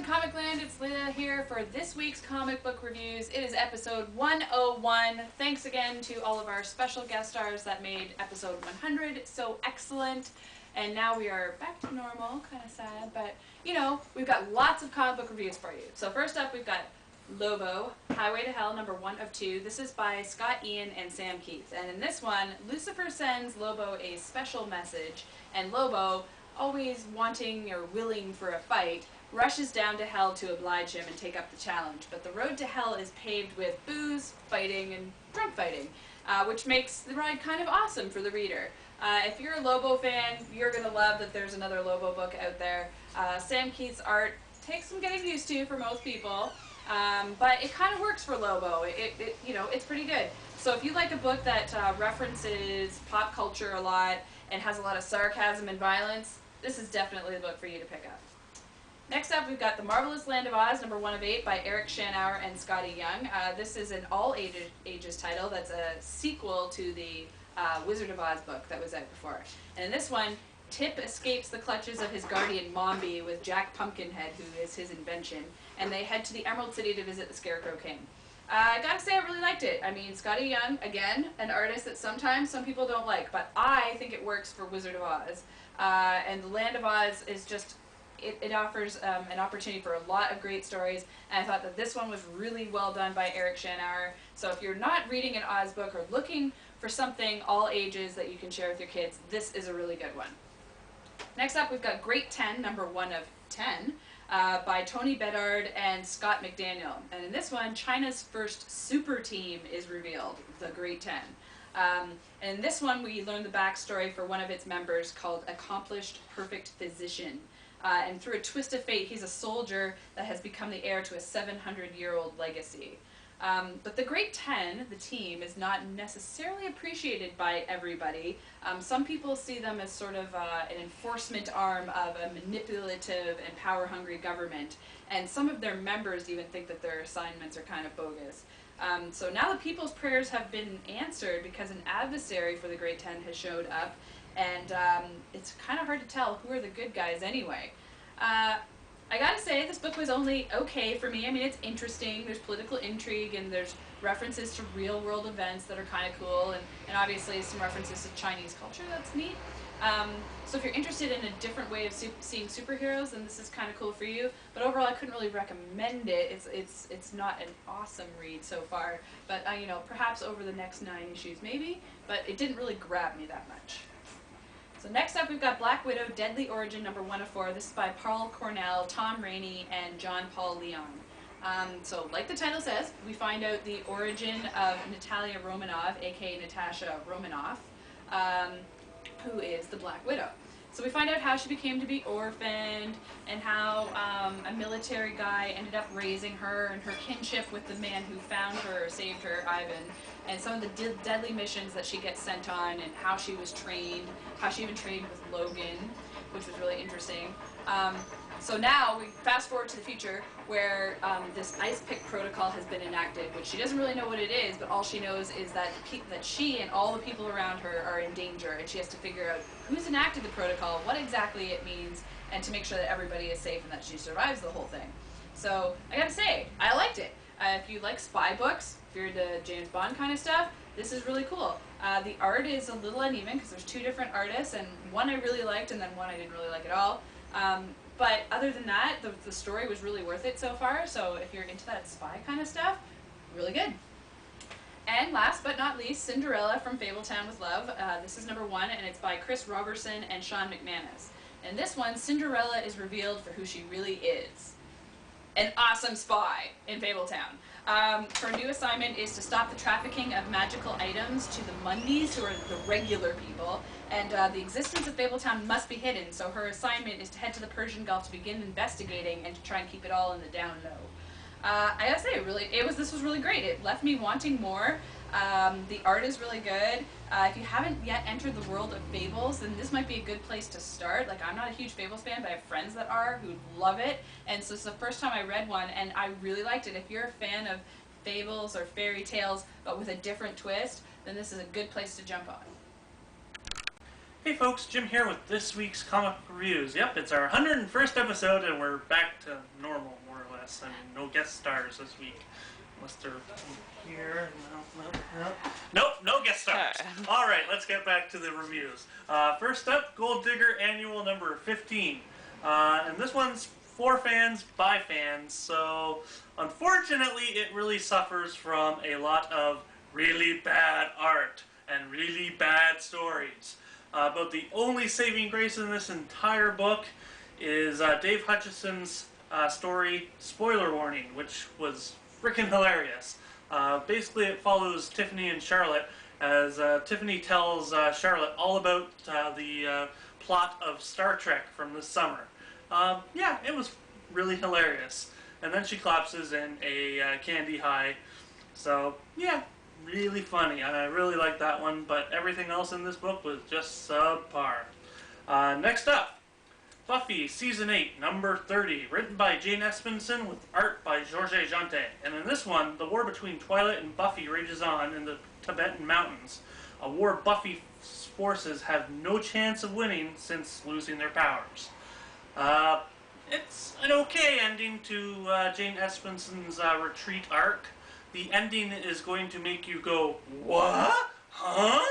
Comic Land, it's Leila here for this week's comic book reviews. It is episode 101. Thanks again to all of our special guest stars that made episode 100 so excellent. And now we are back to normal, kind of sad, but you know, we've got lots of comic book reviews for you. So first up, we've got Lobo, Highway to Hell, number 1 of 2. This is by Scott Ian and Sam Keith. And in this one, Lucifer sends Lobo a special message, and Lobo, always wanting or willing for a fight, rushes down to hell to oblige him and take up the challenge. But the road to hell is paved with booze, fighting, and drunk fighting, which makes the ride kind of awesome for the reader. If you're a Lobo fan, you're going to love that there's another Lobo book out there. Sam Keith's art takes some getting used to for most people, but it kind of works for Lobo. You know, it's pretty good. So if you like a book that references pop culture a lot and has a lot of sarcasm and violence, this is definitely the book for you to pick up. Next up, we've got The Marvelous Land of Oz, number 1 of 8 by Eric Shanower and Scotty Young. This is an all-ages title that's a sequel to the Wizard of Oz book that was out before. And in this one, Tip escapes the clutches of his guardian Mombi with Jack Pumpkinhead, who is his invention, and they head to the Emerald City to visit the Scarecrow King. I gotta say I really liked it. I mean, Scotty Young, again, an artist that sometimes some people don't like, but I think it works for Wizard of Oz. And the Land of Oz is just, it offers an opportunity for a lot of great stories, and I thought that this one was really well done by Eric Shanower. So if you're not reading an Oz book or looking for something all ages that you can share with your kids, this is a really good one. Next up, we've got Great 10, number 1 of 10, by Tony Bedard and Scott McDaniel. And in this one, China's first super team is revealed, the Great 10. And in this one, we learn the backstory for one of its members called Accomplished Perfect Physician. And through a twist of fate, he's a soldier that has become the heir to a 700-year-old legacy. But the Great 10, the team, is not necessarily appreciated by everybody. Some people see them as sort of an enforcement arm of a manipulative and power-hungry government, and some of their members even think that their assignments are kind of bogus. So now the people's prayers have been answered because an adversary for the Great 10 has showed up, and it's kind of hard to tell who are the good guys anyway. I gotta say, this book was only okay for me. I mean, it's interesting, there's political intrigue, and there's references to real-world events that are kind of cool, and obviously some references to Chinese culture that's neat. So if you're interested in a different way of seeing superheroes, then this is kind of cool for you. But overall, I couldn't really recommend it. It's not an awesome read so far, but you know, perhaps over the next 9 issues maybe, but it didn't really grab me that much. So next up, we've got Black Widow, Deadly Origin, number 1 of 4. This is by Paul Cornell, Tom Rainey, and John Paul Leon. So like the title says, we find out the origin of Natalia Romanoff, aka Natasha Romanoff, who is the Black Widow. So we find out how she became to be orphaned, and how a military guy ended up raising her, and her kinship with the man who found her or saved her, Ivan, and some of the deadly missions that she gets sent on, and how she was trained, how she even trained with Logan, which was really interesting. So now we fast forward to the future where this ice pick protocol has been enacted, which she doesn't really know what it is, but all she knows is that she and all the people around her are in danger, and she has to figure out who's enacted the protocol, what exactly it means, and to make sure that everybody is safe and that she survives the whole thing. So I gotta say, I liked it. If you like spy books, if you're into James Bond kind of stuff, this is really cool. The art is a little uneven because there's 2 different artists, and one I really liked and then one I didn't really like at all. But other than that, the story was really worth it so far, so if you're into that spy kind of stuff, really good. And last but not least, Cinderella from Fabletown with Love. This is number 1, and it's by Chris Robertson and Sean McManus. In this one, Cinderella is revealed for who she really is. An awesome spy in Fabletown. Her new assignment is to stop the trafficking of magical items to the Mundies, who are the regular people, and the existence of Fabletown must be hidden, so her assignment is to head to the Persian Gulf to begin investigating and to try and keep it all in the down low. I gotta say, this was really great. It left me wanting more. The art is really good. If you haven't yet entered the world of Fables, then this might be a good place to start. Like, I'm not a huge Fables fan, but I have friends that are, who love it, and so it's the first time I read one, and I really liked it. If you're a fan of fables or fairy tales, but with a different twist, then this is a good place to jump on. Hey folks, Jim here with this week's comic reviews. Yep, it's our 101st episode and we're back to normal, more or less. I mean, no guest stars this week. Unless they're here. Nope, no guest stars. Alright, let's get back to the reviews. First up, Gold Digger Annual number 15. And this one's for fans, by fans, so unfortunately it really suffers from a lot of really bad art and really bad stories. But the only saving grace in this entire book is Dave Hutchison's story, Spoiler Warning, which was freaking hilarious. Basically it follows Tiffany and Charlotte as Tiffany tells Charlotte all about the plot of Star Trek from this summer. Yeah, it was really hilarious. And then she collapses in a candy high. So, yeah, really funny. I really like that one, but everything else in this book was just subpar. Next up, Buffy Season 8, number 30, written by Jane Espenson with art by Georges Jeantet. And in this one, the war between Twilight and Buffy rages on in the Tibetan mountains. A war Buffy's forces have no chance of winning since losing their powers. It's an okay ending to Jane Espenson's retreat arc. The ending is going to make you go, what? Huh?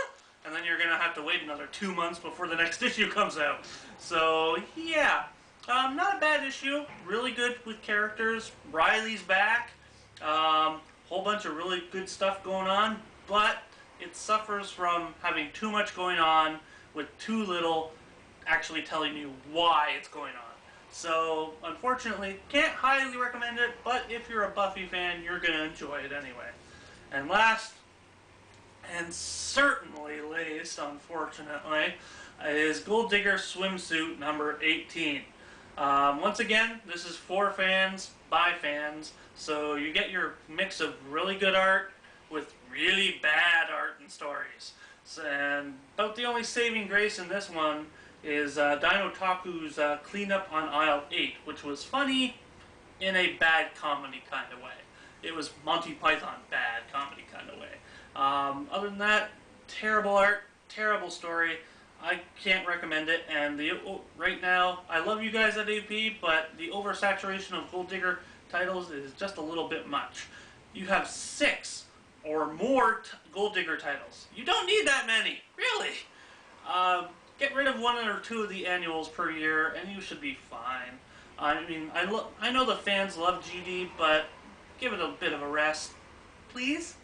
And then you're going to have to wait another 2 months before the next issue comes out. So, yeah. Not a bad issue. Really good with characters. Riley's back. Whole bunch of really good stuff going on. But it suffers from having too much going on with too little actually telling you why it's going on. So, unfortunately, can't highly recommend it, but if you're a Buffy fan, you're going to enjoy it anyway. And last, and certainly least, unfortunately, is Gold Digger Swimsuit number 18. Once again, this is for fans, by fans, so you get your mix of really good art with really bad art and stories. So, and about the only saving grace in this one is Dino Taku's cleanup on aisle 8, which was funny in a bad comedy kind of way. It was Monty Python bad comedy kind of way. Other than that, terrible art, terrible story. I can't recommend it, and right now, I love you guys at AP, but the oversaturation of Gold Digger titles is just a little bit much. You have 6 or more Gold Digger titles. You don't need that many, really. Get rid of 1 or 2 of the annuals per year, and you should be fine. I mean, I know the fans love GD, but give it a bit of a rest, please.